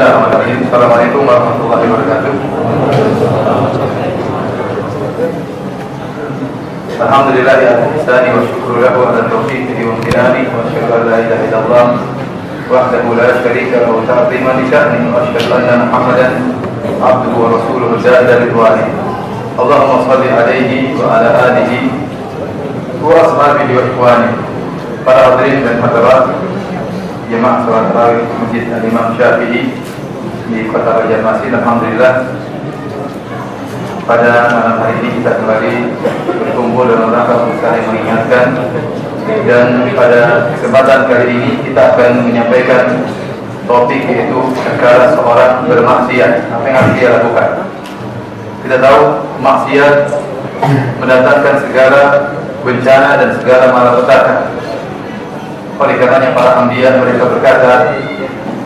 Bismillahirrahmanirrahim. Assalamualaikum warahmatullahi wabarakatuh. Alhamdulillah ya ihsani wa syukru lahu ala taufiqihi wa imtinani wa asyhadu an la ilaha illallah wahdahu la syarika lahu ta'ziman li sya'nihi wa asyhadu anna Muhammadan abduhu wa rasuluhu zada ridwani. Allahumma shalli alaihi wa ala alihi wa ashabihi wa ikhwani. Para hadirin dan hadirat jemaah salat tarawih Masjid Imam Syafi'i di Kota Banjarmasin, alhamdulillah pada malam hari ini kita kembali berkumpul dalam rangka untuk saling mengingatkan, dan pada kesempatan kali ini kita akan menyampaikan topik yaitu perkara seorang bermaksiat, apa yang harus dia lakukan. Kita tahu maksiat mendatangkan segala bencana dan segala malapetaka. Oleh karenanya para anbiya mereka berkata,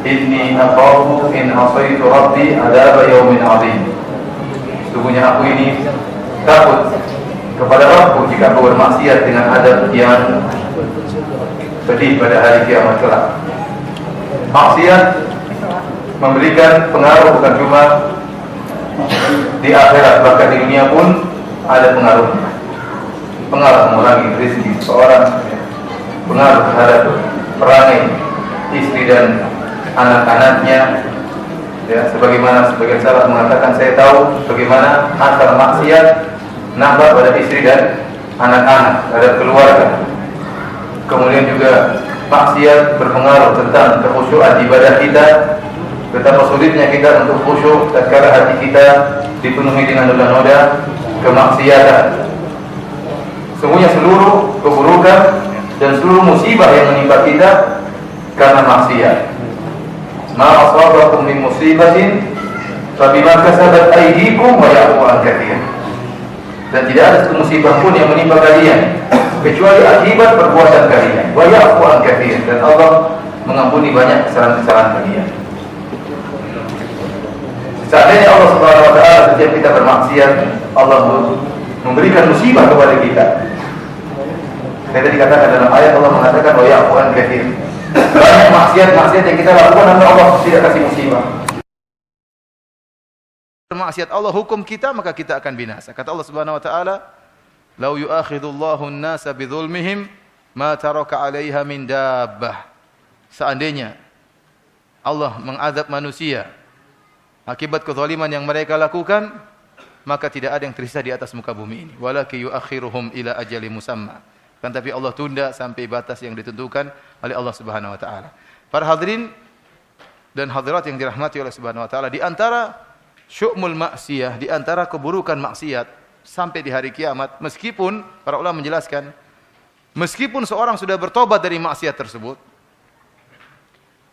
inni akhafu in asaitu rabbi adaba yaumin azim. Sesungguhnya aku ini takut kepada Rabbku jika aku bermaksiat dengan adab yang pedih pada hari kiamat kelak. Maksiat memberikan pengaruh bukan cuma di akhirat, bahkan di dunia pun ada pengaruhnya. Pengaruh mengurangi rezeki seorang, pengaruh terhadap perangai istri dan anak-anaknya. Ya, sebagaimana sebagian sahabat mengatakan, saya tahu bagaimana asal maksiat nampak pada istri dan anak-anak, pada keluarga. Kemudian juga maksiat berpengaruh tentang kekhusyuan ibadah kita. Betapa sulitnya kita untuk khusyuk tatkala hati kita dipenuhi dengan noda-noda kemaksiatan. Semuanya seluruh keburukan dan seluruh musibah yang menimpa kita karena maksiat. Ma asabakum min musibatin fabima kasabat aydikum wa ya'fu an katsir. Dan tidak ada satu musibah pun yang menimpa kalian kecuali akibat perbuatan kalian. Wa ya'fu an katsir, dan Allah mengampuni banyak kesalahan-kesalahan kalian. Seandainya Allah Subhanahu wa taala setiap kita bermaksiat, Allah memberikan musibah kepada kita. Saya tadi katakan dalam ayat Allah mengatakan wa ya'fu an katsir. Banyak maksiat-maksiat yang kita lakukan namun Allah tidak kasih musibah. Maksiat Allah hukum kita, maka kita akan binasa. Kata Allah Subhanahu wa taala, "Lau yu'akhidullahu an-nasa bidzulmihim ma taraka 'alaiha min dabbah." Seandainya Allah mengadab manusia akibat kezaliman yang mereka lakukan, maka tidak ada yang tersisa di atas muka bumi ini. Walakin yu'akhiruhum ila ajalin musamma. Kan tapi Allah tunda sampai batas yang ditentukan oleh Allah Subhanahu wa taala. Para hadirin dan hadirat yang dirahmati oleh Subhanahu wa taala, di antara syu'mul maksiyah, di antara keburukan maksiat sampai di hari kiamat, meskipun para ulama menjelaskan, meskipun seorang sudah bertobat dari maksiat tersebut,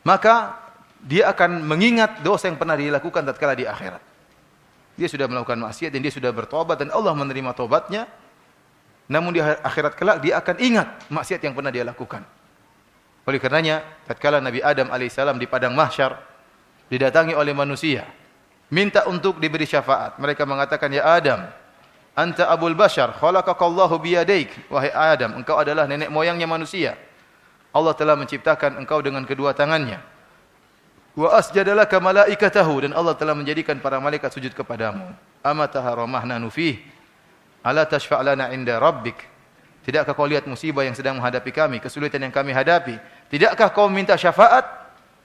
maka dia akan mengingat dosa yang pernah dilakukan tatkala di akhirat. Dia sudah melakukan maksiat dan dia sudah bertobat dan Allah menerima tobatnya. Namun di akhirat kelak dia akan ingat maksiat yang pernah dia lakukan. Oleh karenanya, tatkala Nabi Adam alaihissalam di padang mahsyar didatangi oleh manusia, minta untuk diberi syafaat. Mereka mengatakan, ya Adam, anta abul bashar, khalaqakallahu biyadaik. Wahai Adam, engkau adalah nenek moyangnya manusia. Allah telah menciptakan engkau dengan kedua tangannya. Wa asjadalaka malaikatahu, dan Allah telah menjadikan para malaikat sujud kepadamu. Amataharamahna nufih. Ala tashfa' lana 'inda rabbik. Tidakkah kau lihat musibah yang sedang menghadapi kami, kesulitan yang kami hadapi? Tidakkah kau minta syafaat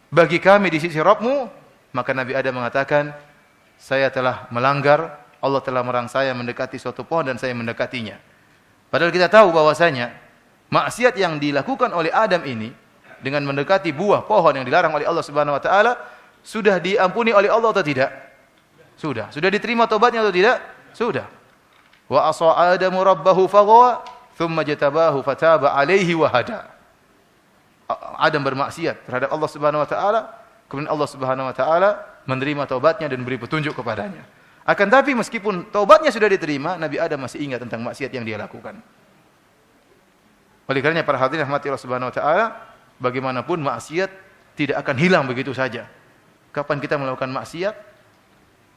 bagi kami di sisi Rabbmu? Maka Nabi Adam mengatakan, saya telah melanggar, Allah telah merang saya mendekati suatu pohon dan saya mendekatinya. Padahal kita tahu bahwasanya maksiat yang dilakukan oleh Adam ini dengan mendekati buah pohon yang dilarang oleh Allah Subhanahu wa taala sudah diampuni oleh Allah atau tidak? Sudah. Sudah diterima tobatnya atau tidak? Sudah. Wa asa Adamu rabbahu faghawa thumma jatabahu fataba alaihi wa hada. Adam bermaksiat terhadap Allah Subhanahu wa taala, kemudian Allah Subhanahu wa taala menerima taubatnya dan beri petunjuk kepadanya. Akan tapi meskipun taubatnya sudah diterima, Nabi Adam masih ingat tentang maksiat yang dia lakukan. Oleh karenanya para hadirin rahmati Allah Subhanahu wa taala, bagaimanapun maksiat tidak akan hilang begitu saja. Kapan kita melakukan maksiat,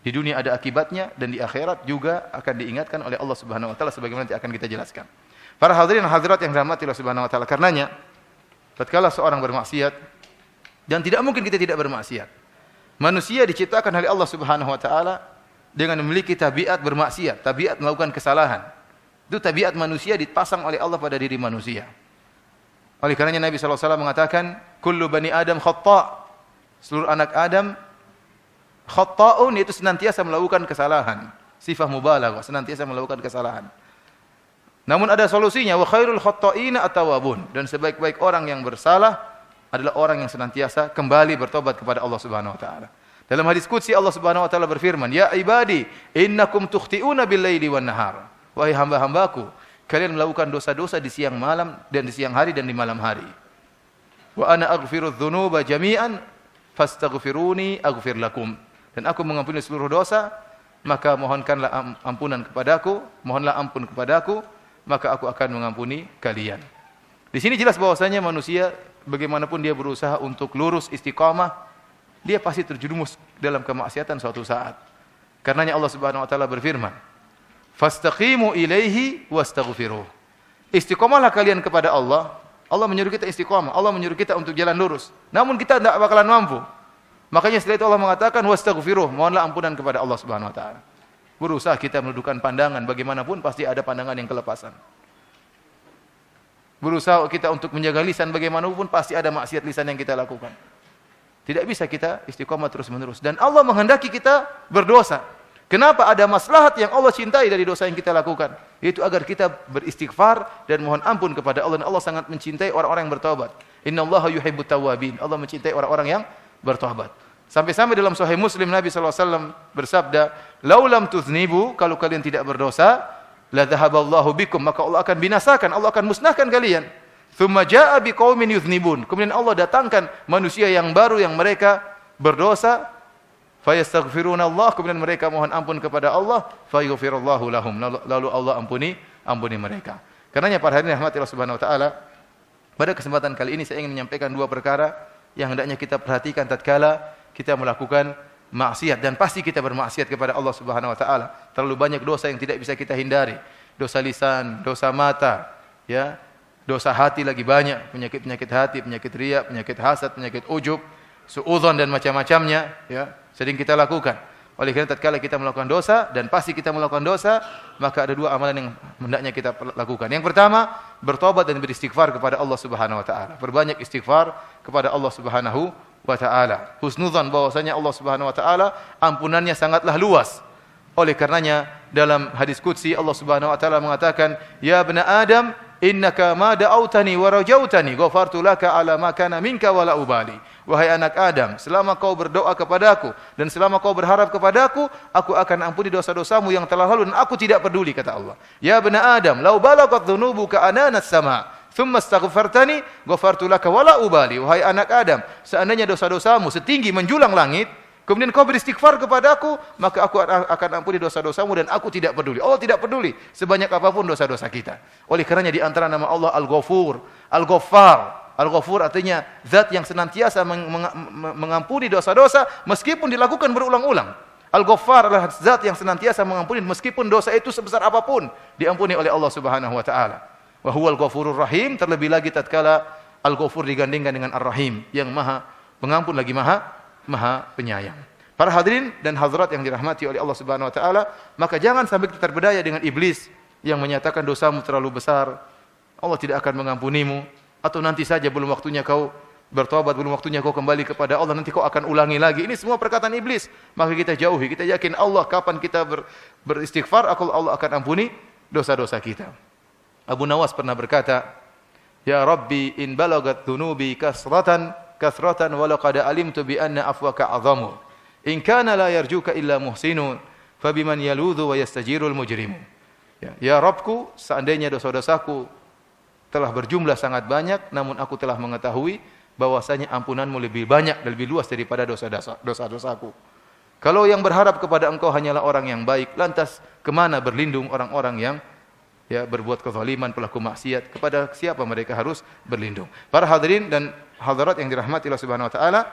di dunia ada akibatnya dan di akhirat juga akan diingatkan oleh Allah Subhanahu wa taala sebagaimana nanti akan kita jelaskan. Para hadirin dan hadirat yang dirahmati Allah Subhanahu wa taala, karenanya tatkala seorang bermaksiat, dan tidak mungkin kita tidak bermaksiat. Manusia diciptakan oleh Allah Subhanahu wa taala dengan memiliki tabiat bermaksiat, tabiat melakukan kesalahan. Itu tabiat manusia dipasang oleh Allah pada diri manusia. Oleh karenanya Nabi sallallahu alaihi wasallam mengatakan, "Kullu bani Adam khata'." Seluruh anak Adam khata'un, itu senantiasa melakukan kesalahan. Sifah mubalaghah, senantiasa melakukan kesalahan. Namun ada solusinya, wa khairul khata'ina at-tawwabun, dan sebaik-baik orang yang bersalah adalah orang yang senantiasa kembali bertobat kepada Allah Subhanahu wa taala. Dalam hadis qudsi Allah Subhanahu wa taala berfirman, "Ya ibadi, innakum tukhti'una bil-laili wan-nahar." Wahai hamba-hambaku, kalian melakukan dosa-dosa di siang malam dan di siang hari dan di malam hari. Wa ana aghfirudz dzunuba jami'an fastaghfiruni aghfir lakum. Dan aku mengampuni seluruh dosa, maka mohonkanlah ampunan kepadaku, mohonlah ampun kepadaku, maka aku akan mengampuni kalian. Di sini jelas bahwasanya manusia bagaimanapun dia berusaha untuk lurus istiqamah, dia pasti terjerumus dalam kemaksiatan suatu saat. Karenanya Allah Subhanahu wa taala berfirman, "Fastaqimu ilaihi wastaghfiruh." Istiqamahlah kalian kepada Allah. Allah menyuruh kita istiqamah, Allah menyuruh kita untuk jalan lurus. Namun kita tidak bakalan mampu. Makanya setelah itu Allah mengatakan wastaghfiruh, mohonlah ampunan kepada Allah Subhanahu wa taala. Berusaha kita menundukkan pandangan, bagaimanapun pasti ada pandangan yang kelepasan. Berusaha kita untuk menjaga lisan, bagaimanapun pasti ada maksiat lisan yang kita lakukan. Tidak bisa kita istiqamah terus-menerus, dan Allah menghendaki kita berdosa. Kenapa? Ada maslahat yang Allah cintai dari dosa yang kita lakukan, yaitu agar kita beristighfar dan mohon ampun kepada Allah. Dan Allah sangat mencintai orang-orang yang bertaubat. Innallaha yuhibbut tawwabin. Allah mencintai orang-orang yang bertaubat. Sampai-sampai dalam Sahih Muslim Nabi sallallahu alaihi wasallam bersabda, "Lau lam tuznibu," kalau kalian tidak berdosa, la dhahaballahu bikum, maka Allah akan binasakan, Allah akan musnahkan kalian. Tsumma jaa'a biqaumin yuznibun. Kemudian Allah datangkan manusia yang baru yang mereka berdosa, fayastaghfiruna Allah, kemudian mereka mohon ampun kepada Allah, fayaghfirullahu lahum, lalu Allah ampuni mereka. Karenanya para hadirin rahmati Allah Subhanahu wa taala, pada kesempatan kali ini saya ingin menyampaikan dua perkara yang hendaknya kita perhatikan tatkala kita melakukan maksiat, dan pasti kita bermaksiat kepada Allah Subhanahu wa taala. Terlalu banyak dosa yang tidak bisa kita hindari. Dosa lisan, dosa mata, ya. Dosa hati lagi banyak, penyakit-penyakit hati, penyakit riya, penyakit hasad, penyakit ujub, suudzon dan macam-macamnya, ya. Sering kita lakukan. Oleh karena tatkala kita melakukan dosa, dan pasti kita melakukan dosa, maka ada dua amalan yang hendaknya kita lakukan. Yang pertama, bertobat dan beristighfar kepada Allah Subhanahu wa taala. Perbanyak istighfar kepada Allah Subhanahu wa taala. Husnudzan bahwasanya Allah Subhanahu wa taala ampunannya sangatlah luas. Oleh karenanya dalam hadis qudsi Allah Subhanahu wa taala mengatakan, "Ya ibna Adam, innaka ma da'autani wa rajautani, ghafartu laka ala ma kana minka wa la ubali." Wahai anak Adam, selama kau berdoa kepadaku dan selama kau berharap kepadaku, aku akan ampuni dosa-dosamu yang telah lalu dan aku tidak peduli, kata Allah. Ya ibna Adam, law balagat dhunubuka ananas sama, thumma astaghfartani, ghafartu laka wa la ubali. Wahai anak Adam, seandainya dosa-dosamu setinggi menjulang langit, kemudian kau beristighfar kepadaku, maka aku akan ampuni dosa-dosamu dan aku tidak peduli. Allah tidak peduli sebanyak apapun dosa-dosa kita. Oleh karenanya di antara nama Allah Al-Ghafur, Al-Ghaffar. Al-Ghafur artinya zat yang senantiasa mengampuni dosa-dosa meskipun dilakukan berulang-ulang. Al-Ghaffar adalah zat yang senantiasa mengampuni meskipun dosa itu sebesar apapun diampuni oleh Allah Subhanahu wa taala. Wa huwal Ghafurur Rahim, terlebih lagi tatkala Al-Ghafur digandingkan dengan Ar-Rahim, yang Maha Pengampun lagi Maha Penyayang. Para hadirin dan hadirat yang dirahmati oleh Allah Subhanahu wa taala, maka jangan sampai kita terberdaya dengan iblis yang menyatakan dosamu terlalu besar, Allah tidak akan mengampunimu, atau nanti saja belum waktunya kau bertobat, belum waktunya kau kembali kepada Allah, nanti kau akan ulangi lagi. Ini semua perkataan iblis. Maka kita jauhi, kita yakin Allah kapan kita beristighfar, Allah akan ampuni dosa-dosa kita. Abu Nawas pernah berkata, "Ya Rabbi, in balagat dhunubi kasratan walau qad alimtu bi anna afwaka azamu. In kana la yarjuka illa muhsinun, fabiman yaludhu wa yastajirul mujrimu." Ya Rabbku, seandainya dosa-dosaku telah berjumlah sangat banyak, namun aku telah mengetahui bahwasanya ampunanmu lebih banyak dan lebih luas daripada dosa-dosaku. Kalau yang berharap kepada engkau hanyalah orang yang baik, lantas kemana berlindung orang-orang yang berbuat kezaliman, pelaku maksiat? Kepada siapa mereka harus berlindung? Para hadirin dan hadirat yang dirahmati Allah Subhanahu wa taala,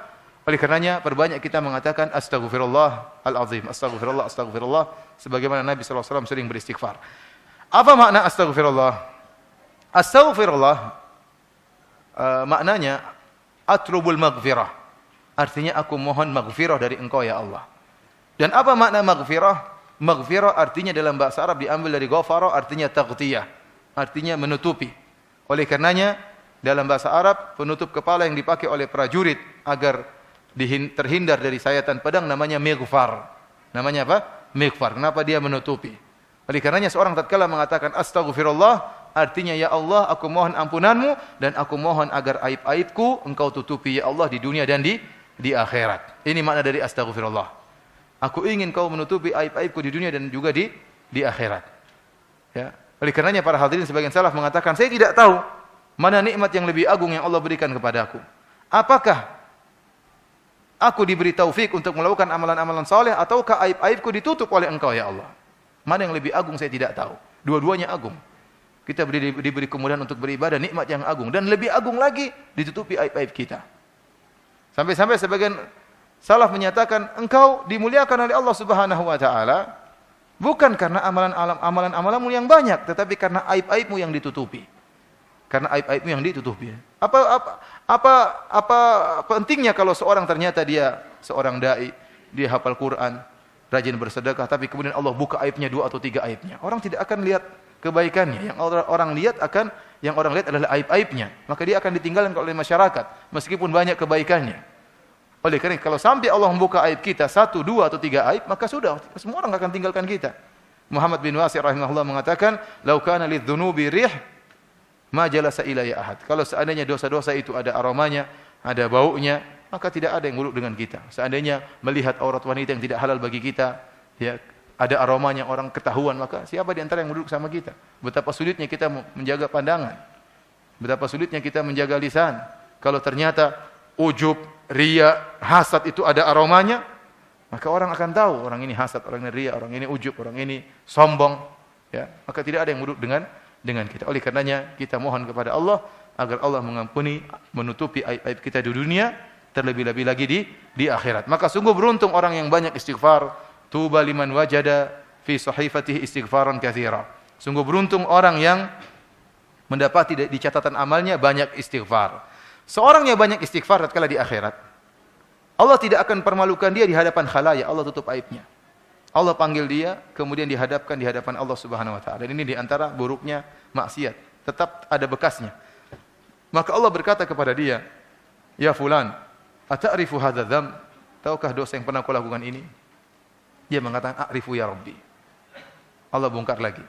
oleh karenanya perbanyak kita mengatakan astaghfirullah al-azim, astaghfirullah, astaghfirullah, sebagaimana Nabi sallallahu alaihi wasallam sering beristighfar. Apa makna astaghfirullah? Astaghfirullah maknanya atlubul maghfirah. artinya aku mohon maghfirah dari Engkau ya Allah. Dan apa makna maghfirah? Maghfirah artinya dalam bahasa Arab diambil dari ghafara, artinya taghtiyah, artinya menutupi. Oleh karenanya dalam bahasa Arab penutup kepala yang dipakai oleh prajurit agar terhindar dari sayatan pedang namanya mighfar. Namanya apa? Mighfar. Kenapa dia menutupi? Oleh karenanya seorang tatkala mengatakan astaghfirullah, artinya ya Allah aku mohon ampunanmu dan aku mohon agar aib-aibku Engkau tutupi ya Allah di dunia dan di akhirat. Ini makna dari astaghfirullah. Aku ingin Kau menutupi aib-aibku di dunia dan juga di akhirat. Ya. Oleh karenanya para hadirin sebagian salaf mengatakan, saya tidak tahu mana nikmat yang lebih agung yang Allah berikan kepadaku. Apakah aku diberi taufik untuk melakukan amalan-amalan saleh ataukah aib-aibku ditutup oleh Engkau ya Allah? Mana yang lebih agung saya tidak tahu. Dua-duanya agung. Kita diberi kemudahan untuk beribadah, nikmat yang agung dan lebih agung lagi ditutupi aib-aib kita. Sampai-sampai sebagian salaf menyatakan engkau dimuliakan oleh Allah Subhanahu wa taala bukan karena amalan-amalanmu yang banyak, tetapi karena aib-aibmu yang ditutupi. Karena aib-aibmu yang ditutupi. Apa pentingnya kalau seorang ternyata dia seorang dai, dia hafal Quran, rajin bersedekah, tapi kemudian Allah buka aibnya 2 atau 3 aibnya. Orang tidak akan lihat kebaikannya. Yang orang lihat adalah aib-aibnya. Maka dia akan ditinggalkan oleh masyarakat meskipun banyak kebaikannya. Oleh karena kalau sampai Allah membuka aib kita 1, 2 atau 3 aib, maka sudah semua orang akan tinggalkan kita. Muhammad bin Wasir rahimahullah mengatakan, "Lau kana lidzunubi rih ma jalasa ilayya ahad." Kalau seandainya dosa-dosa itu ada aromanya, ada baunya, maka tidak ada yang duduk dengan kita. Seandainya melihat aurat wanita yang tidak halal bagi kita, ya, ada aromanya orang ketahuan, maka siapa di antara yang duduk sama kita? Betapa sulitnya kita menjaga pandangan. Betapa sulitnya kita menjaga lisan. Kalau ternyata ujub, riya, hasad itu ada aromanya, maka orang akan tahu orang ini hasad, orang ini riya, orang ini ujub, orang ini sombong, ya. Maka tidak ada yang duduk dengan kita. Oleh karenanya kita mohon kepada Allah agar Allah mengampuni, menutupi aib-aib kita di dunia, terlebih-lebih lagi di akhirat. Maka sungguh beruntung orang yang banyak istighfar. Tuba liman wajada fi sahifatihi istighfaran katsira. Sungguh beruntung orang yang mendapati di catatan amalnya banyak istighfar. Seorang yang banyak istighfar tatkala di akhirat, Allah tidak akan permalukan dia di hadapan khalayak, Allah tutup aibnya. Allah panggil dia, kemudian dihadapkan di hadapan Allah Subhanahu wa taala. Dan ini di antara buruknya maksiat, tetap ada bekasnya. Maka Allah berkata kepada dia, "Ya fulan, ata'rifu hadza dzam?" Tahukah dosa yang pernah kau lakukan ini? Dia mengatakan, "A'rifu ya Rabbi." Allah bongkar lagi.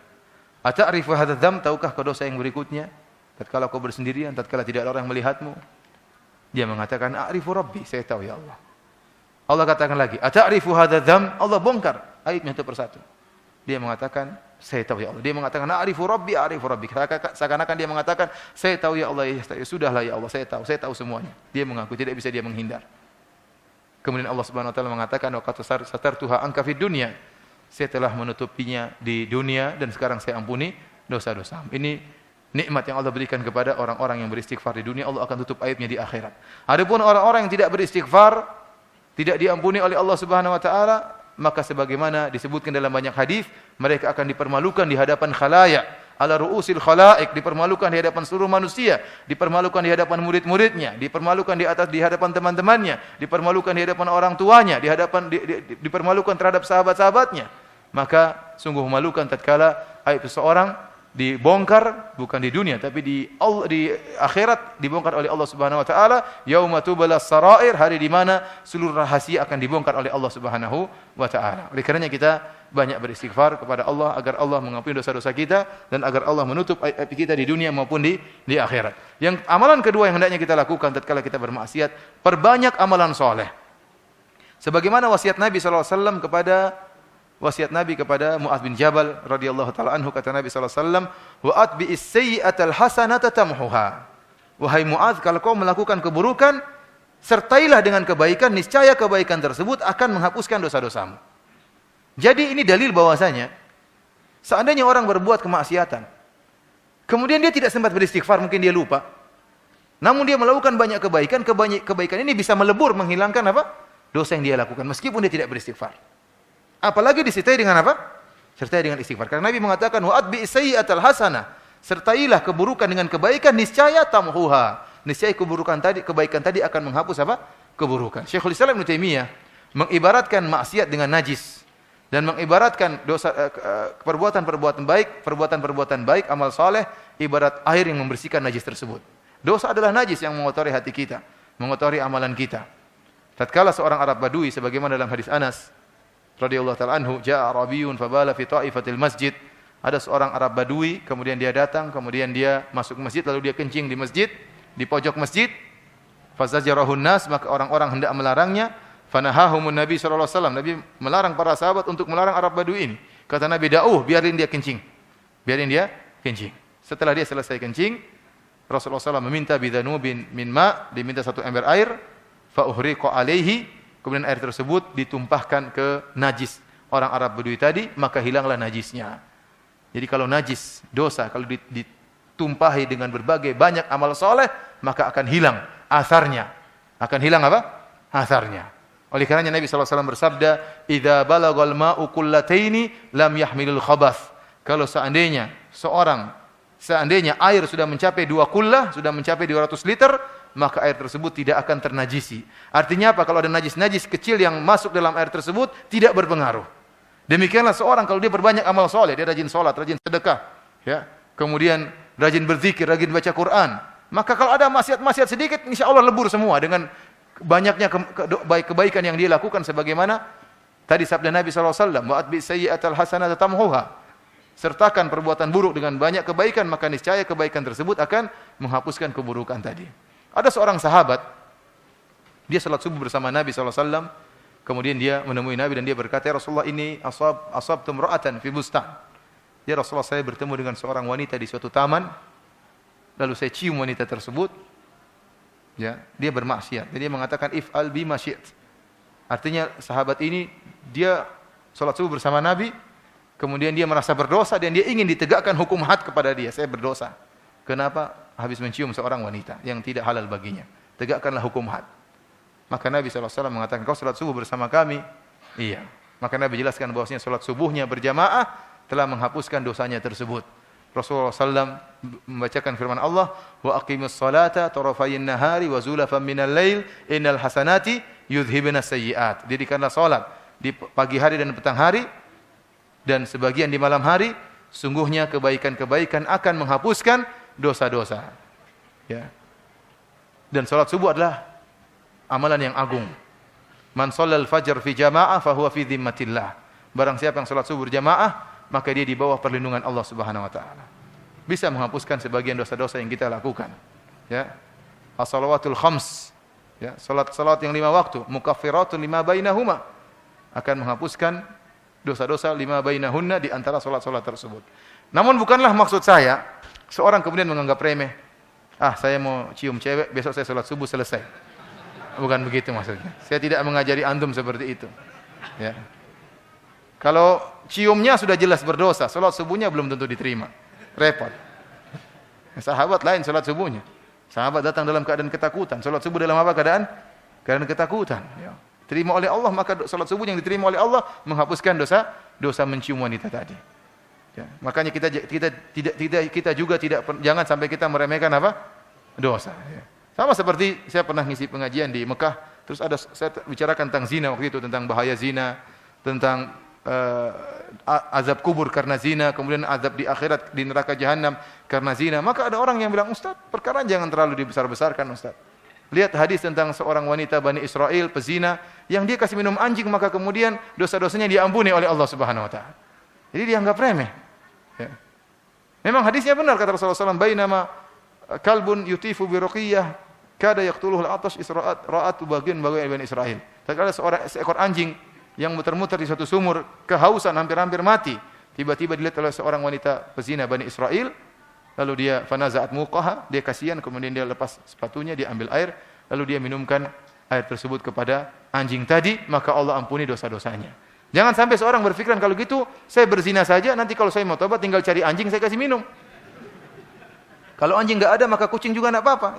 "Ata'rifu hadza dzam?" Tahukah kau dosa yang berikutnya? Tatkala kau bersendirian, tatkala tidak ada orang melihatmu. Dia mengatakan, "A'rifu Rabbi." Saya tahu ya Allah. Allah katakan lagi, "Ata'rifu hadza dzam?" Allah bongkar aibnya satu persatu. Dia mengatakan, "Saya tahu ya Allah." Dia mengatakan, "A'rifu Rabbi, a'rifu Rabbi." Seakan-akan dia mengatakan, "Saya tahu ya Allah, ya sudahlah ya Allah, saya tahu semuanya." Dia mengaku, tidak bisa dia menghindar. Kemudian Allah Subhanahu wa taala mengatakan, "Wa qad satartuha anka fid dunya." Saya telah menutupinya di dunia dan sekarang saya ampuni dosa-dosa. Ini nikmat yang Allah berikan kepada orang-orang yang beristighfar di dunia, Allah akan tutup aibnya di akhirat. Adapun orang-orang yang tidak beristighfar, tidak diampuni oleh Allah Subhanahu wa taala, maka sebagaimana disebutkan dalam banyak hadis, mereka akan dipermalukan di hadapan khalayak, ala ru'usil khalaik, dipermalukan di hadapan seluruh manusia, dipermalukan di hadapan murid-muridnya, dipermalukan di hadapan teman-temannya, dipermalukan di hadapan orang tuanya, dipermalukan terhadap sahabat-sahabatnya. Maka sungguh memalukan tatkala aib seseorang dibongkar, bukan di dunia tapi di akhirat dibongkar oleh Allah Subhanahu wa taala, yauma tubalas sarair, hari di mana seluruh rahasia akan dibongkar oleh Allah Subhanahu wa taala. Oleh karenanya kita banyak beristighfar kepada Allah agar Allah mengampuni dosa-dosa kita dan agar Allah menutup aib kita di dunia maupun di akhirat. Yang amalan kedua yang hendaknya kita lakukan tatkala kita bermaksiat, perbanyak amalan soleh. Sebagaimana wasiat Nabi sallallahu alaihi wasallam kepada Mu'adz bin Jabal radhiyallahu taala anhu, kata Nabi sallallahu alaihi wasallam, "Wa atbi'is sayyi'atal hasanata tamhuha." Wahai Mu'adz, kalau kau melakukan keburukan, sertailah dengan kebaikan, niscaya kebaikan tersebut akan menghapuskan dosa-dosamu. Jadi ini dalil bahwasanya seandainya orang berbuat kemaksiatan, kemudian dia tidak sempat beristighfar, mungkin dia lupa. Namun dia melakukan banyak kebaikan, kebaikan ini bisa melebur, menghilangkan apa? Dosa yang dia lakukan meskipun dia tidak beristighfar. Apalagi disertai dengan apa? Sertai dengan istighfar. Karena Nabi mengatakan, wa atbi sayyi'atal hasanah, sertailah keburukan dengan kebaikan, niscaya tamhuha. Niscaya kebaikan tadi akan menghapus apa? keburukan. Syekhul Islam Ibnu Taimiyah mengibaratkan maksiat dengan najis dan mengibaratkan dosa perbuatan-perbuatan baik, amal saleh ibarat air yang membersihkan najis tersebut. Dosa adalah najis yang mengotori hati kita, mengotori amalan kita. Tatkala seorang Arab Badui sebagaimana dalam hadis Anas radhiyallahu ta'ala anhu, jaa Arabiyun fabala fi ta'ifatil masjid. Ada seorang Arab Badui, kemudian dia datang, kemudian dia masuk masjid, lalu dia kencing di masjid, di pojok masjid. Fazajarahun nas, maka orang-orang hendak melarangnya. Fanahahumun Nabi sallallahu alaihi wasallam. Nabi melarang para sahabat untuk melarang Arab Badui ini. Kata Nabi, biarin dia kencing. Biarin dia kencing. Setelah dia selesai kencing, Rasulullah SAW meminta bidhanubin min ma, diminta satu ember air, fa uhriqa alaihi, kemudian air tersebut ditumpahkan ke najis orang Arab Badui tadi, maka hilanglah najisnya. Jadi kalau najis, dosa, kalau ditumpahi dengan berbagai banyak amal soleh, maka akan hilang asarnya. Akan hilang apa? Asarnya. Oleh karenanya Nabi SAW bersabda, "Idza balagal ma'u qullataini lam yahmilul khabath." Kalau seandainya air sudah mencapai 2 kullah, sudah mencapai 200 liter, maka air tersebut tidak akan ternajisi. Artinya apa? Kalau ada najis-najis kecil yang masuk dalam air tersebut, tidak berpengaruh. Demikianlah seorang kalau dia berbanyak amal soleh, dia rajin sholat, rajin sedekah, ya, kemudian rajin berzikir, rajin baca Quran, maka kalau ada maksiat-maksiat sedikit, insya Allah lebur semua dengan banyaknya kebaikan yang dia lakukan. Sebagaimana tadi sabda Nabi SAW, wa atbi sayyi'atal hasanata tamhuha, sertakan perbuatan buruk dengan banyak kebaikan, maka niscaya kebaikan tersebut akan menghapuskan keburukan tadi. Ada seorang sahabat, dia salat subuh bersama Nabi SAW. Kemudian dia menemui Nabi dan dia berkata, "Ya Rasulullah, ini asabtum ra'atan fi bustan." Ya Rasulullah, saya bertemu dengan seorang wanita di suatu taman, lalu saya cium wanita tersebut. Ya, dia bermaksiat. Jadi dia mengatakan, "If'al bima syi't." Artinya sahabat ini dia salat subuh bersama Nabi, kemudian dia merasa berdosa dan dia ingin ditegakkan hukum had kepada dia. Saya berdosa. Kenapa? Habis mencium seorang wanita yang tidak halal baginya. Tegakkanlah hukum had. Maka Nabi SAW mengatakan, "Kau salat subuh bersama kami?" Iya. Maka Nabi jelaskan bahwasanya salat subuhnya berjamaah telah menghapuskan dosanya tersebut. Rasulullah SAW membacakan firman Allah, "Wa aqimus salata tarafayin nahari wa zulafan minal lail, innal hasanati yudhhibunas sayyi'at." Dirikanlah salat di pagi hari dan petang hari dan sebagian di malam hari, sungguhnya kebaikan-kebaikan akan menghapuskan dosa-dosa. Ya. Dan salat subuh adalah amalan yang agung. Man shallal fajr fi jamaah fa huwa fi dhimmatillah. Barang siapa yang salat subuh berjamaah, maka dia di bawah perlindungan Allah Subhanahu wa taala. Bisa menghapuskan sebagian dosa-dosa yang kita lakukan. Ya. As-shalawatul khams. Ya, salat yang 5 waktu, mukaffiratun lima bainahuma. Akan menghapuskan dosa-dosa lima bainahunna di antara salat-salat tersebut. Namun bukanlah maksud saya seorang kemudian menganggap remeh. Saya mau cium cewek, besok saya salat subuh selesai. Bukan begitu maksudnya. Saya tidak mengajari antum seperti itu. Ya. Kalau ciumnya sudah jelas berdosa, salat subuhnya belum tentu diterima. Repot. Sahabat lain salat subuhnya. Sahabat datang dalam keadaan ketakutan. Salat subuh dalam apa keadaan? Keadaan ketakutan. Ya. Terima oleh Allah, maka salat subuh yang diterima oleh Allah menghapuskan dosa mencium wanita tadi. Ya. Makanya kita juga jangan sampai kita meremehkan apa? Dosa. Ya. Sama seperti saya pernah ngisi pengajian di Mekah, terus saya bicarakan tentang zina waktu itu, tentang bahaya zina, tentang azab kubur karena zina, kemudian azab di akhirat di neraka jahanam karena zina. Maka ada orang yang bilang, "Ustaz, perkara jangan terlalu dibesar-besarkan, Ustaz. Lihat hadis tentang seorang wanita Bani Israel pezina yang dia kasih minum anjing, maka kemudian dosa-dosanya diampuni oleh Allah Subhanahu wa taala." Jadi dianggap remeh. Ya. Memang hadisnya benar kata Rasulullah SAW, "Bainama kalbun yutifu bi ruqiyah kada yaqtuluhu al-'atash ra'at bagian Bani Israil." Terkadang seekor anjing yang muter-muter di suatu sumur kehausan hampir-hampir mati, tiba-tiba dilihat oleh seorang wanita pezina Bani Israil, lalu dia fanaza'at muqaha, dia kasihan, kemudian dia lepas sepatunya, dia ambil air, lalu dia minumkan air tersebut kepada anjing tadi, maka Allah ampuni dosa-dosanya. Jangan sampai seorang berpikiran kalau gitu saya berzina saja, nanti kalau saya mau tobat tinggal cari anjing saya kasih minum. Kalau anjing enggak ada maka kucing juga enggak apa-apa.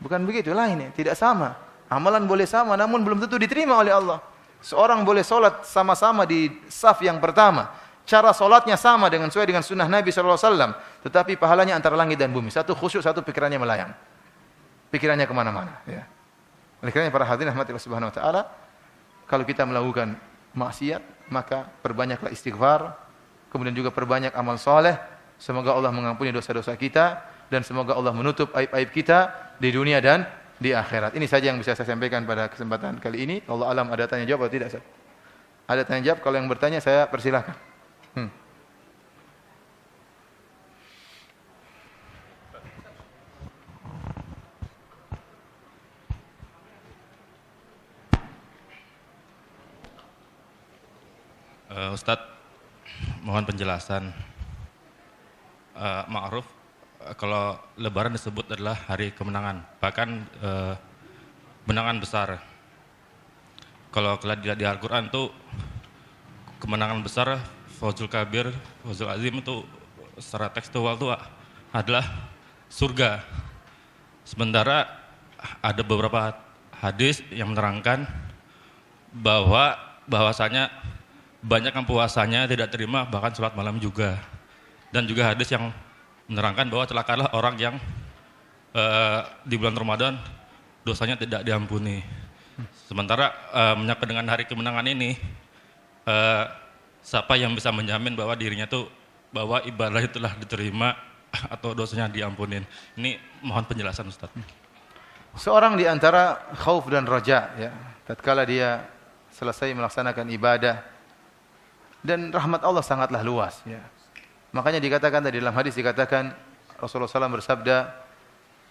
Bukan begitu, lain ya, tidak sama. Amalan boleh sama namun belum tentu diterima oleh Allah. Seorang boleh salat sama-sama di saf yang pertama. Cara salatnya sama sesuai dengan sunnah Nabi SAW, tetapi pahalanya antara langit dan bumi. Satu khusyuk, satu pikirannya melayang. Pikirannya kemana-mana. Ya. Oleh karena para hadirin rahmatillah subhanahu wa ta'ala, kalau kita melakukan maksiat, maka perbanyaklah istighfar, kemudian juga perbanyak amal soleh. Semoga Allah mengampuni dosa-dosa kita, dan semoga Allah menutup aib-aib kita di dunia dan di akhirat. Ini saja yang bisa saya sampaikan pada kesempatan kali ini. Allah alam, ada tanya jawab atau tidak? Ada tanya jawab? Kalau yang bertanya saya persilahkan. Ustadz, mohon penjelasan. Ma'ruf, kalau Lebaran disebut adalah hari kemenangan, bahkan kemenangan besar. Kalau dilihat di Al-Quran itu kemenangan besar, Fawzul Kabir, Fawzul Azim itu secara tekstual itu adalah surga. Sementara ada beberapa hadis yang menerangkan bahwasanya banyak yang puasanya tidak terima, bahkan sholat malam juga. Dan juga hadis yang menerangkan bahwa celakalah orang yang di bulan Ramadan dosanya tidak diampuni. Sementara menyangkut dengan hari kemenangan ini, siapa yang bisa menjamin bahwa dirinya itu bahwa ibadah itulah diterima atau dosanya diampunin? Ini mohon penjelasan Ustaz. Seorang di antara khauf dan raja, ya, tatkala dia selesai melaksanakan ibadah, dan rahmat Allah sangatlah luas, ya. Makanya dikatakan tadi dalam hadis dikatakan Rasulullah SAW bersabda,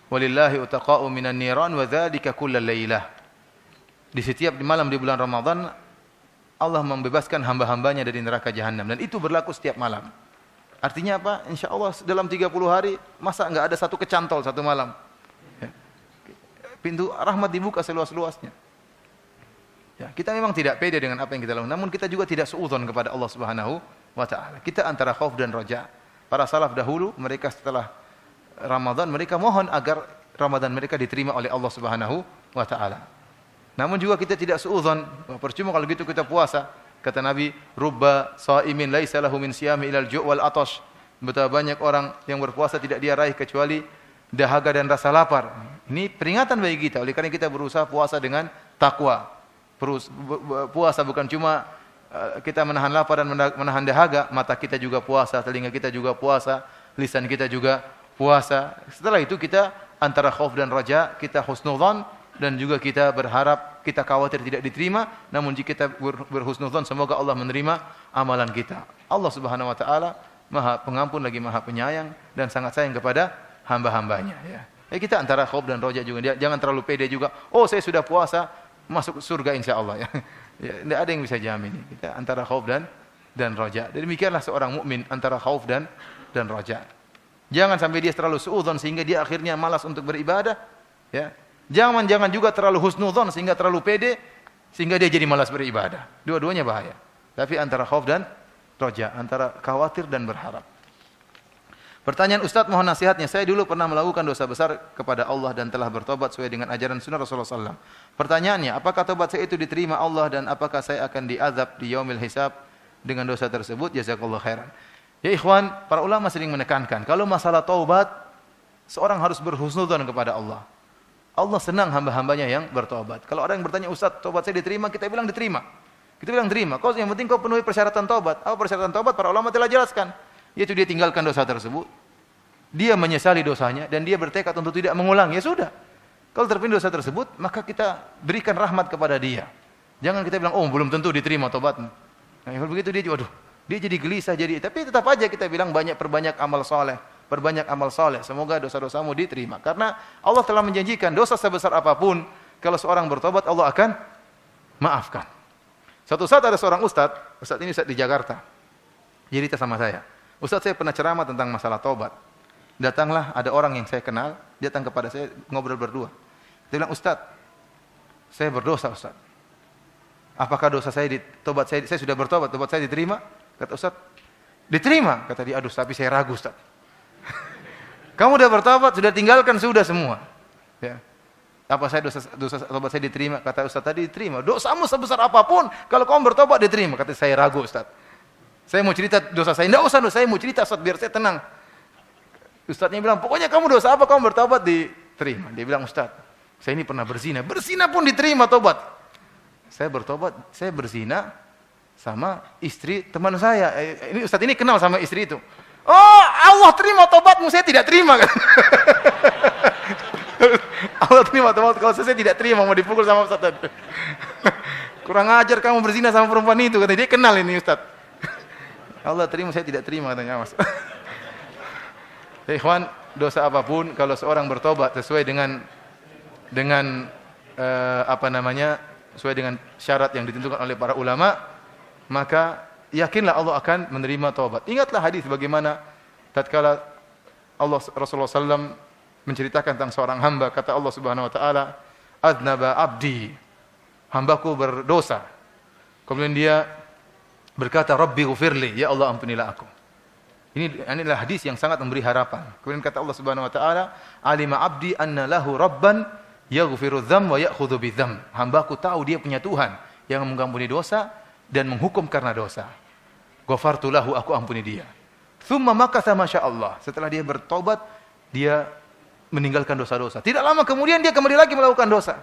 "Walillahi utaqa'u minan niran wa dzalika kullal lailah." Di setiap malam di bulan Ramadan Allah membebaskan hamba-hambanya dari neraka jahanam, dan itu berlaku setiap malam. Artinya apa? Insya Allah dalam 30 hari masa enggak ada satu kecantol satu malam. Ya. Pintu rahmat dibuka seluas-luasnya. Ya, kita memang tidak pede dengan apa yang kita lakukan, namun kita juga tidak suudzon kepada Allah Subhanahu wa taala. Kita antara khauf dan raja. Para salaf dahulu, mereka setelah Ramadan mereka mohon agar Ramadan mereka diterima oleh Allah Subhanahu wa taala. Namun juga kita tidak suudzon, percuma kalau gitu kita puasa. Kata Nabi, "Rubba shaimin laisa lahu min siyami ilal ju' wal atash." Betapa banyak orang yang berpuasa tidak dia raih kecuali dahaga dan rasa lapar. Ini peringatan bagi kita. Oleh karena kita berusaha puasa dengan takwa. Puasa bukan cuma kita menahan lapar dan menahan dahaga, mata kita juga puasa, telinga kita juga puasa, lisan kita juga puasa. Setelah itu kita antara khauf dan raja, kita husnudzon dan juga kita berharap, kita khawatir tidak diterima, namun jika kita berhusnudzon semoga Allah menerima amalan kita. Allah Subhanahu wa taala Maha Pengampun lagi Maha Penyayang dan sangat sayang kepada hamba-hambanya, ya. Kita antara khauf dan raja juga, jangan terlalu pede juga. Oh, saya sudah puasa, masuk surga insyaallah, ya. Ya, tidak ada yang bisa jamin. Kita antara khauf dan raja. Demikianlah seorang mukmin antara khauf dan raja. Jangan sampai dia terlalu suudzon sehingga dia akhirnya malas untuk beribadah, ya. Jangan juga terlalu husnudzon sehingga terlalu pede sehingga dia jadi malas beribadah. Dua-duanya bahaya. Tapi antara khauf dan raja, antara khawatir dan berharap. Pertanyaan Ustaz, mohon nasihatnya. Saya dulu pernah melakukan dosa besar kepada Allah dan telah bertobat sesuai dengan ajaran sunnah Rasulullah SAW. Pertanyaannya, apakah tobat saya itu diterima Allah dan apakah saya akan diazab di yaumil hisab dengan dosa tersebut? Jazakallahu khairan. Ya ikhwan, para ulama sering menekankan, kalau masalah taubat, seorang harus berhusnudzon kepada Allah. Allah senang hamba-hambanya yang bertobat. Kalau orang yang bertanya, Ustaz, tobat saya diterima? Kita bilang diterima. Kita bilang terima. Kau yang penting kau penuhi persyaratan taubat. Apa persyaratan taubat? Para ulama telah jelaskan. Yaitu dia tinggalkan dosa tersebut, dia menyesali dosanya dan dia bertekad untuk tidak mengulang. Ya sudah. Kalau terpilih dosa tersebut, maka kita berikan rahmat kepada dia. Jangan kita bilang, oh belum tentu diterima taubatmu. Nah, kalau begitu dia jadi gelisah, tapi tetap aja kita bilang perbanyak amal soleh, perbanyak amal soleh. Semoga dosa-dosamu diterima. Karena Allah telah menjanjikan dosa sebesar apapun, kalau seorang bertobat Allah akan maafkan. Suatu saat ada seorang ustadz ini ustadz di Jakarta, cerita sama saya. Ustadz, saya pernah ceramah tentang masalah taubat. Datanglah ada orang yang saya kenal, datang kepada saya ngobrol berdua. Dia bilang, Ustadz, saya berdosa Ustadz. Apakah dosa saya tobat saya sudah bertobat, tobat saya diterima? Kata Ustadz, diterima. Kata dia, aduh tapi saya ragu Ustadz. Kamu sudah bertobat, sudah tinggalkan sudah semua. Ya. Apa saya dosa tobat saya diterima? Kata Ustadz tadi diterima. Dosamu sebesar apapun, kalau kamu bertobat diterima. Kata saya ragu Ustadz. Saya mau cerita dosa saya. Tidak usah, saya mau cerita Ustaz biar saya tenang. Ustaznya bilang, pokoknya kamu dosa apa kamu bertobat diterima. Dia bilang, Ustaz, Saya ini pernah berzina. Berzina pun diterima tobat. Saya bertobat, saya berzina sama istri teman saya. Ini Ustaz ini kenal sama istri itu. Oh, Allah terima tobatmu, saya tidak terima. Allah terima tobat, kalau saya tidak terima, mau dipukul sama Ustaz. Kurang ajar kamu berzina sama perempuan itu, kata dia. Kenal ini Ustaz. Allah terima, saya tidak terima, katanya Mas. Ikhwan, dosa apapun kalau seorang bertobat sesuai dengan sesuai dengan syarat yang ditentukan oleh para ulama, maka yakinlah Allah akan menerima taubat. Ingatlah hadis bagaimana tatkala Rasulullah SAW menceritakan tentang seorang hamba, kata Allah Subhanahu wa taala, "Adnaba abdi." Hambaku berdosa. Kemudian dia berkata, "Rabbi ghfirli." Ya Allah, ampunilah aku. Ini adalah hadis yang sangat memberi harapan. Kemudian kata Allah Subhanahu wa taala, "Alima abdi anna lahu rabban yaghfiru dzam wa ya'khudhu bidzam." Hambaku tahu dia punya Tuhan yang mengampuni dosa dan menghukum karena dosa. Ghafartu lahu, aku ampuni dia. Tsumma makatha masyaallah. Setelah dia bertobat, dia meninggalkan dosa-dosa. Tidak lama kemudian dia kembali lagi melakukan dosa.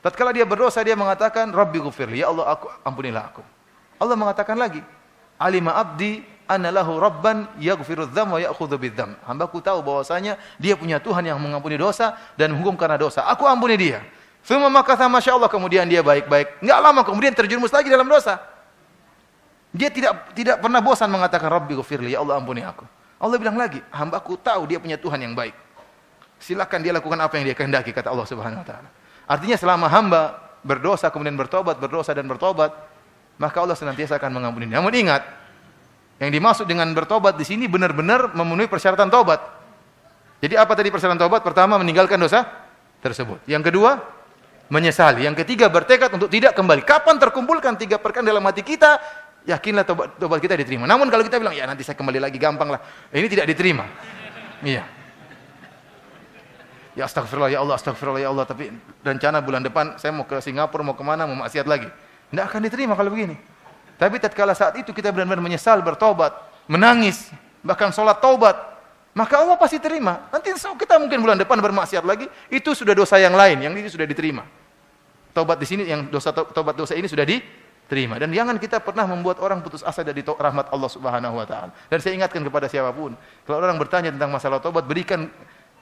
Tatkala dia berdosa, dia mengatakan, "Rabbi ghfirli." Ya Allah, ampunilah aku. Allah mengatakan lagi, "Alima abdi anna lahu rabban yaghfiru dzam wa ya'khudhu bidzam." Hambaku tahu bahwasanya dia punya Tuhan yang mengampuni dosa dan menghukum karena dosa. Aku ampuni dia. Tsumma makatha masyaallah, kemudian dia baik-baik. Enggak lama kemudian terjerumus lagi dalam dosa. Dia tidak pernah bosan mengatakan, "Rabbi ghfirli." Ya Allah, ampuni aku. Allah bilang lagi, hambaku tahu dia punya Tuhan yang baik. Silakan dia lakukan apa yang dia kehendaki, kata Allah Subhanahu wa taala. Artinya selama hamba berdosa kemudian bertobat, berdosa dan bertobat, maka Allah senantiasa akan mengampuni. Namun ingat, yang dimaksud dengan bertobat di sini benar-benar memenuhi persyaratan tobat. Jadi apa tadi persyaratan tobat? Pertama, meninggalkan dosa tersebut. Yang kedua, menyesali. Yang ketiga, bertekad untuk tidak kembali. Kapan terkumpulkan tiga perkara dalam hati kita, yakinlah tobat kita diterima. Namun kalau kita bilang, ya nanti saya kembali lagi, gampang lah. Ini tidak diterima. Iya. Ya astagfirullah ya Allah, astagfirullah ya Allah, tapi rencana bulan depan saya mau ke Singapura, mau kemana, mau maksiat lagi. Tidak akan diterima kalau begini. Tapi tatkala saat itu kita benar-benar menyesal, bertobat, menangis, bahkan sholat taubat, maka Allah pasti terima. Nanti kita mungkin bulan depan bermaksiat lagi, itu sudah dosa yang lain, yang ini sudah diterima. Taubat di sini, yang taubat dosa ini sudah diterima. Dan jangan kita pernah membuat orang putus asa dari rahmat Allah Subhanahu wa taala. Dan saya ingatkan kepada siapapun, kalau orang bertanya tentang masalah taubat, berikan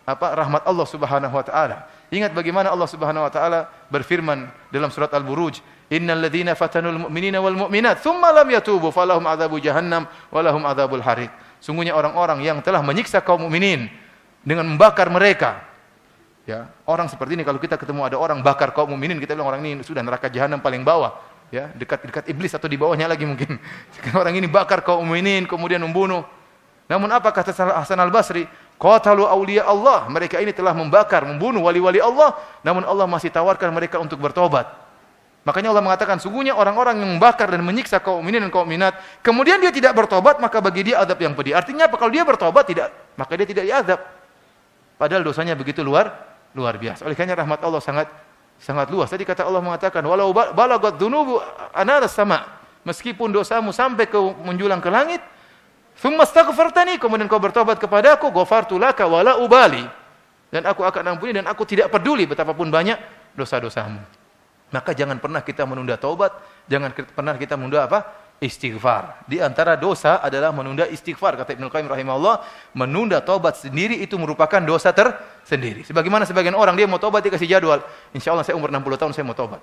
rahmat Allah Subhanahu wa taala. Ingat bagaimana Allah Subhanahu wa taala berfirman dalam surat Al-Buruj, "Innal ladzina fatanul mu'minina wal mu'minat tsumma lam yatubu falahum adzabu jahannam wa lahum adzabul hariq." Sungguhnya orang-orang yang telah menyiksa kaum mukminin dengan membakar mereka. Ya, orang seperti ini kalau kita ketemu ada orang bakar kaum mukminin, kita bilang orang ini sudah neraka jahanam paling bawah, ya, dekat iblis atau di bawahnya lagi mungkin. Orang ini bakar kaum mukminin kemudian membunuh. Namun apa kata Hasan Al-Basri? Qatalu awliya Allah. Mereka ini telah membakar, membunuh wali-wali Allah, namun Allah masih tawarkan mereka untuk bertobat. Makanya Allah mengatakan, sungguhnya orang-orang yang membakar dan menyiksa kaum mukminin dan kaum mukminat, kemudian dia tidak bertobat, maka bagi dia azab yang pedih. Artinya apa? Kalau dia bertobat maka dia tidak diazab. Padahal dosanya begitu luar biasa. Oleh karena rahmat Allah sangat luas. Tadi kata Allah mengatakan, walau balagat dzunubu anaras sama. Meskipun dosamu sampai ke menjulang ke langit, tsumma astaghfartani, kemudian kau bertobat kepadaku, ghafartu laka wala ubali, dan aku akan ampuni dan aku tidak peduli betapapun banyak dosa-dosamu. Maka jangan pernah kita menunda taubat, jangan pernah kita menunda apa? Istighfar. Di antara dosa adalah menunda istighfar. Kata Ibnu Qayyim rahimahullah, menunda taubat sendiri itu merupakan dosa tersendiri. Sebagaimana sebagian orang dia mau taubat dikasih jadwal, insyaallah saya umur 60 tahun saya mau taubat.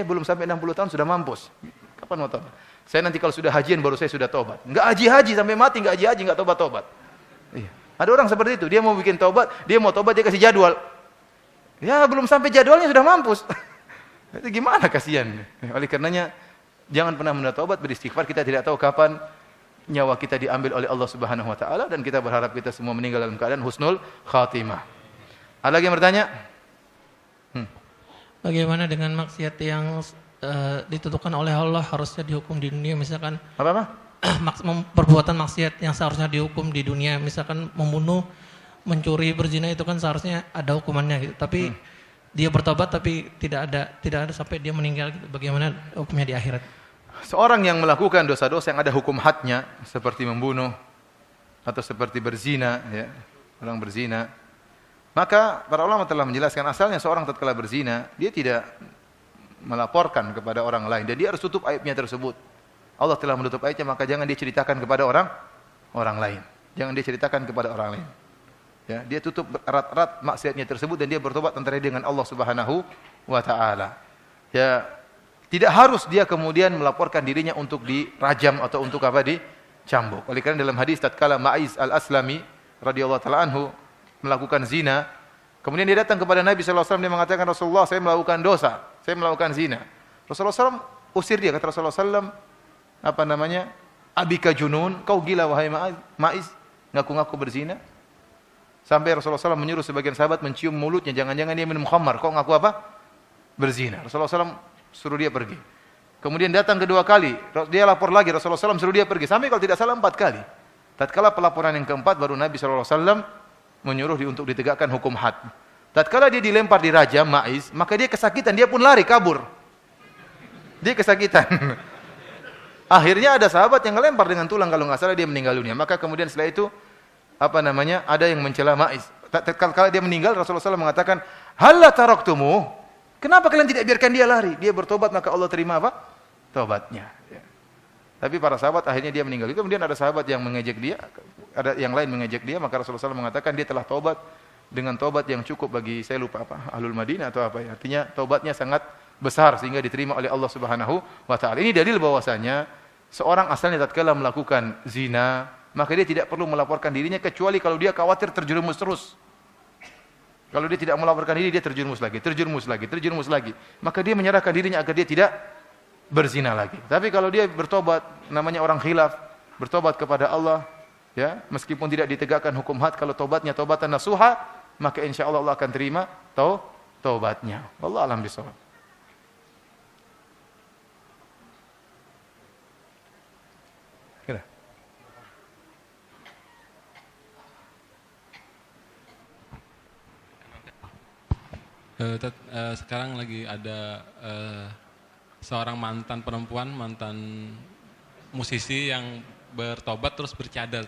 Belum sampai 60 tahun sudah mampus. Kapan mau taubat? Saya nanti kalau sudah hajian baru saya sudah taubat. Enggak haji sampai mati, enggak haji enggak tobat. Iya. Ada orang seperti itu, dia mau bikin taubat, dia kasih jadwal. Ya, belum sampai jadwalnya sudah mampus. Itu gimana kasihan. Oleh karenanya jangan pernah menunda taubat, beristighfar. Kita tidak tahu kapan nyawa kita diambil oleh Allah Subhanahu wa taala, dan kita berharap kita semua meninggal dalam keadaan husnul khatimah. Ada lagi yang bertanya? Bagaimana dengan maksiat yang ditentukan oleh Allah harusnya dihukum di dunia, misalkan perbuatan maksiat yang seharusnya dihukum di dunia, misalkan membunuh, mencuri, berzina, itu kan seharusnya ada hukumannya gitu. Tapi dia bertobat tapi tidak ada sampai dia meninggal gitu. Bagaimana hukumnya di akhirat? Seorang yang melakukan dosa-dosa yang ada hukum hadnya seperti membunuh atau seperti berzina, ya, orang berzina, Maka para ulama telah menjelaskan asalnya seorang tatkala berzina, dia tidak melaporkan kepada orang lain dan dia harus tutup aibnya tersebut. Allah telah menutup aibnya, maka jangan dia ceritakan kepada orang lain. Jangan dia ceritakan kepada orang lain. Ya, dia tutup erat-erat maksiatnya tersebut dan dia bertobat antara dia dengan Allah Subhanahu wa taala. Ya, tidak harus dia kemudian melaporkan dirinya untuk dirajam atau untuk dicambuk. Oleh karena dalam hadis tatkala Ma'iz Al-Aslami radhiyallahu taala anhu melakukan zina, kemudian dia datang kepada Nabi sallallahu alaihi wasallam, dia mengatakan, Rasulullah, saya melakukan dosa, saya melakukan zina. Rasulullah SAW usir dia, kata Rasulullah SAW, abika junun, kau gila wahai Ma'iz, ngaku-ngaku berzina. Sampai Rasulullah SAW menyuruh sebagian sahabat mencium mulutnya, jangan-jangan dia minum khamar, kau ngaku apa? Berzina. Rasulullah SAW suruh dia pergi. Kemudian datang kedua kali, dia lapor lagi, Rasulullah SAW suruh dia pergi. Sampai kalau tidak salah 4 kali. Tatkala pelaporan yang keempat, baru Nabi SAW menyuruh untuk ditegakkan hukum had. Tatkala dia dilempar di raja Ma'iz, maka dia kesakitan, dia pun lari kabur. Dia kesakitan. Akhirnya ada sahabat yang ngelempar dengan tulang, kalau nggak salah dia meninggal dunia. Maka kemudian setelah itu ada yang mencela Ma'iz. Tatkala dia meninggal, Rasulullah SAW mengatakan, "Halla taraktumu?" Kenapa kalian tidak biarkan dia lari? Dia bertobat, maka Allah terima apa? Tobatnya. Ya. Tapi para sahabat akhirnya dia meninggal. Kemudian ada sahabat yang mengejek dia, ada yang lain mengejek dia, maka Rasulullah SAW mengatakan dia telah taubat dengan taubat yang cukup bagi, saya lupa Ahlul Madinah atau apa ya. Artinya taubatnya sangat besar sehingga diterima oleh Allah Subhanahu wa taala. Ini dalil bahwasanya seorang asalnya tatkala melakukan zina, maka dia tidak perlu melaporkan dirinya kecuali kalau dia khawatir terjerumus terus. Kalau dia tidak melaporkan diri, dia terjerumus lagi. Maka dia menyerahkan dirinya agar dia tidak berzina lagi. Tapi kalau dia bertobat, namanya orang khilaf, bertobat kepada Allah, ya, meskipun tidak ditegakkan hukum had, kalau tobatnya tobatan nasuha, maka insya Allah akan terima taubatnya. Wallahu a'lam bishawab. Kira. Sekarang lagi ada seorang mantan perempuan, mantan musisi yang bertobat terus bercadar,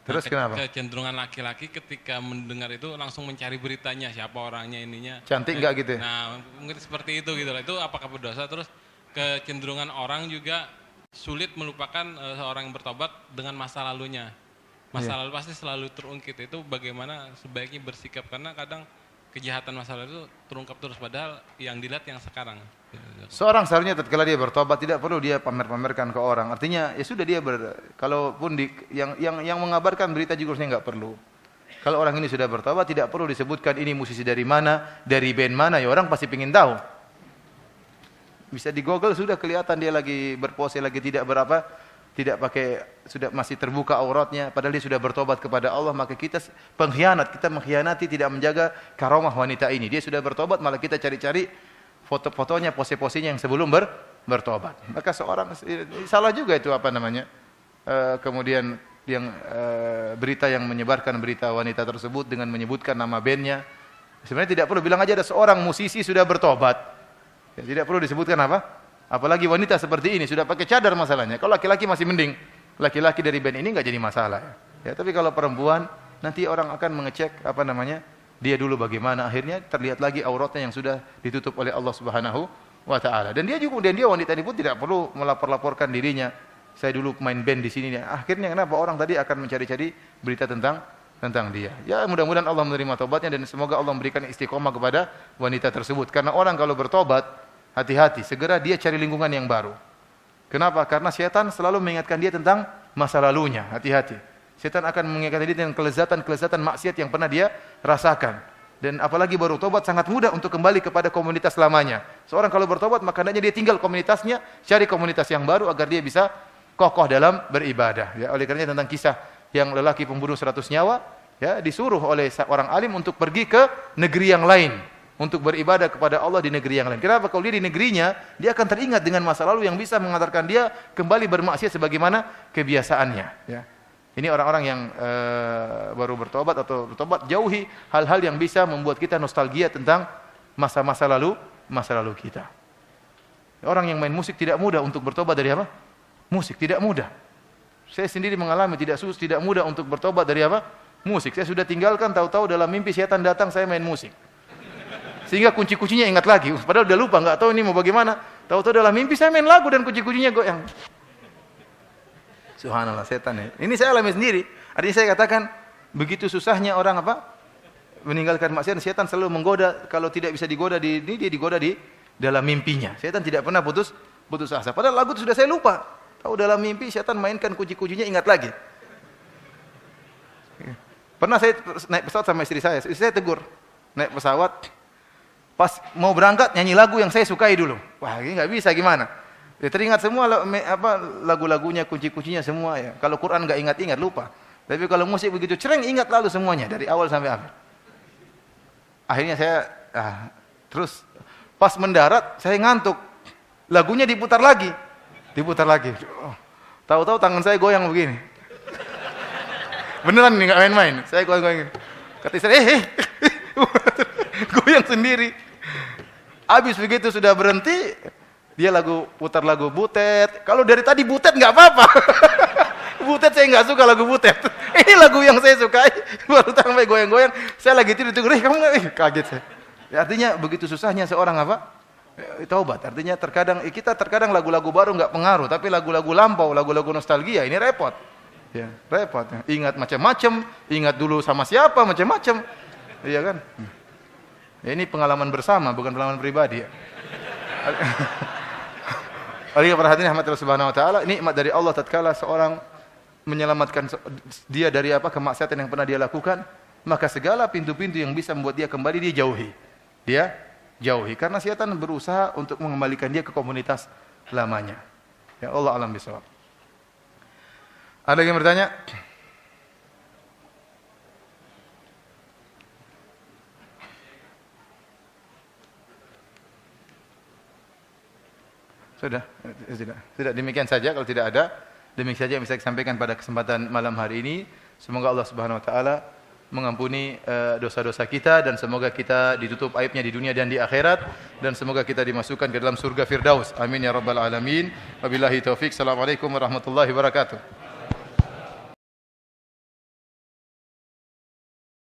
Terus kenapa? Kecenderungan laki-laki ketika mendengar itu langsung mencari beritanya, siapa orangnya, ininya. Cantik enggak gitu ya? Nah, mungkin seperti itu gitu lah. Itu apakah berdosa? Terus kecenderungan orang juga sulit melupakan seorang yang bertobat dengan masa lalunya. Masa lalu pasti selalu terungkit. Itu bagaimana sebaiknya bersikap, karena kadang kejahatan masa lalu itu terungkap terus, padahal yang dilihat yang sekarang. Seorang seharusnya tatkala dia bertobat tidak perlu dia pamer-pamerkan ke orang. Artinya ya sudah dia kalaupun yang mengabarkan berita juga harusnya enggak perlu. Kalau orang ini sudah bertobat tidak perlu disebutkan ini musisi dari mana, dari band mana, ya orang pasti ingin tahu. Bisa di Google sudah kelihatan dia lagi berpose, lagi tidak sudah masih terbuka auratnya, padahal dia sudah bertobat kepada Allah. Maka kita mengkhianati, tidak menjaga karomah wanita ini. Dia sudah bertobat, malah kita cari-cari foto-fotonya, pose-posenya yang sebelum bertobat. Maka seorang salah juga itu kemudian yang berita yang menyebarkan berita wanita tersebut dengan menyebutkan nama bandnya. Sebenarnya tidak perlu, bilang aja ada seorang musisi sudah bertobat. Ya, tidak perlu disebutkan apalagi wanita seperti ini sudah pakai cadar masalahnya. Kalau laki-laki masih mending, laki-laki dari band ini enggak jadi masalah ya. Tapi kalau perempuan nanti orang akan mengecek dia dulu bagaimana, akhirnya terlihat lagi auratnya yang sudah ditutup oleh Allah Subhanahu wa taala. Dan dia wanita ini pun tidak perlu melapor-laporkan dirinya. Saya dulu main band di sini. Akhirnya kenapa orang tadi akan mencari-cari berita tentang dia. Ya mudah-mudahan Allah menerima taubatnya dan semoga Allah memberikan istiqomah kepada wanita tersebut. Karena orang kalau bertobat, hati-hati, segera dia cari lingkungan yang baru. Kenapa? Karena setan selalu mengingatkan dia tentang masa lalunya. Hati-hati. Setan akan mengingatkan dia dengan kelezatan maksiat yang pernah dia rasakan. Dan apalagi baru tobat sangat mudah untuk kembali kepada komunitas lamanya. Seorang kalau bertobat maka hendaknya dia tinggal komunitasnya, cari komunitas yang baru agar dia bisa kokoh dalam beribadah. Ya, oleh karenanya tentang kisah yang lelaki pembunuh 100 nyawa, ya, disuruh oleh orang alim untuk pergi ke negeri yang lain, untuk beribadah kepada Allah di negeri yang lain. Kenapa? Kalau dia di negerinya, dia akan teringat dengan masa lalu yang bisa mengantarkan dia kembali bermaksiat sebagaimana kebiasaannya. Ya. Ini orang-orang yang baru bertobat atau bertobat, jauhi hal-hal yang bisa membuat kita nostalgia tentang masa-masa lalu kita. Orang yang main musik tidak mudah untuk bertobat dari apa? Musik tidak mudah. Saya sendiri mengalami tidak mudah untuk bertobat dari apa? Musik. Saya sudah tinggalkan, tahu-tahu dalam mimpi setan datang, saya main musik. Sehingga kunci-kuncinya ingat lagi. Padahal udah lupa, nggak tahu ini mau bagaimana. Tahu-tahu dalam mimpi saya main lagu dan kunci-kuncinya goyang. Subhanallah, setan ya. Ini saya alami sendiri. Artinya saya katakan, begitu susahnya orang meninggalkan maksiat, setan selalu menggoda. Kalau tidak bisa digoda dia digoda di dalam mimpinya. Setan tidak pernah putus asa. Padahal lagu itu sudah saya lupa. Tahu dalam mimpi setan mainkan kunci-kuncinya, ingat lagi. Pernah saya naik pesawat sama istri saya tegur. Naik pesawat, pas mau berangkat nyanyi lagu yang saya sukai dulu. Wah, ini nggak bisa gimana? Ya, teringat semua lagu-lagunya, kunci-kuncinya semua ya. Kalau Quran nggak ingat-ingat lupa. Tapi kalau musik begitu cereng, ingat lalu semuanya dari awal sampai akhir. Akhirnya saya terus pas mendarat saya ngantuk. Lagunya diputar lagi. Oh, tahu-tahu tangan saya goyang begini. Beneran nih, nggak main-main. Saya goyang. Kata istri, goyang sendiri. Habis begitu sudah berhenti, dia putar lagu Butet. Kalau dari tadi Butet nggak apa-apa. Butet saya nggak suka lagu Butet. Ini lagu yang saya sukai. Baru sampai goyang-goyang. Saya lagi tidur, kamu nggak? Kaget saya. Ya, artinya begitu susahnya seorang taubat. Artinya kita terkadang lagu-lagu baru nggak pengaruh, tapi lagu-lagu lampau, lagu-lagu nostalgia ini repot. Ya, repot. Ingat macam-macam, ingat dulu sama siapa macam-macam. Iya kan? Ya, ini pengalaman bersama, bukan pengalaman pribadi ya. Oleh perhatian rahmat Allah Subhanahu wa taala, nikmat dari Allah tatkala seorang menyelamatkan dia dari kemaksiatan yang pernah dia lakukan, maka segala pintu-pintu yang bisa membuat dia kembali dia jauhi. Dia jauhi karena setan berusaha untuk mengembalikan dia ke komunitas lamanya. Ya Allah alam bisawab. Ada yang bertanya? Sudah demikian saja. Kalau tidak ada, demikian saja yang bisa disampaikan pada kesempatan malam hari ini. Semoga Allah Subhanahu wa taala mengampuni dosa-dosa kita dan semoga kita ditutup aibnya di dunia dan di akhirat dan semoga kita dimasukkan ke dalam surga Firdaus. Amin ya rabbal alamin. Wabillahi taufik. Assalamualaikum warahmatullahi wabarakatuh.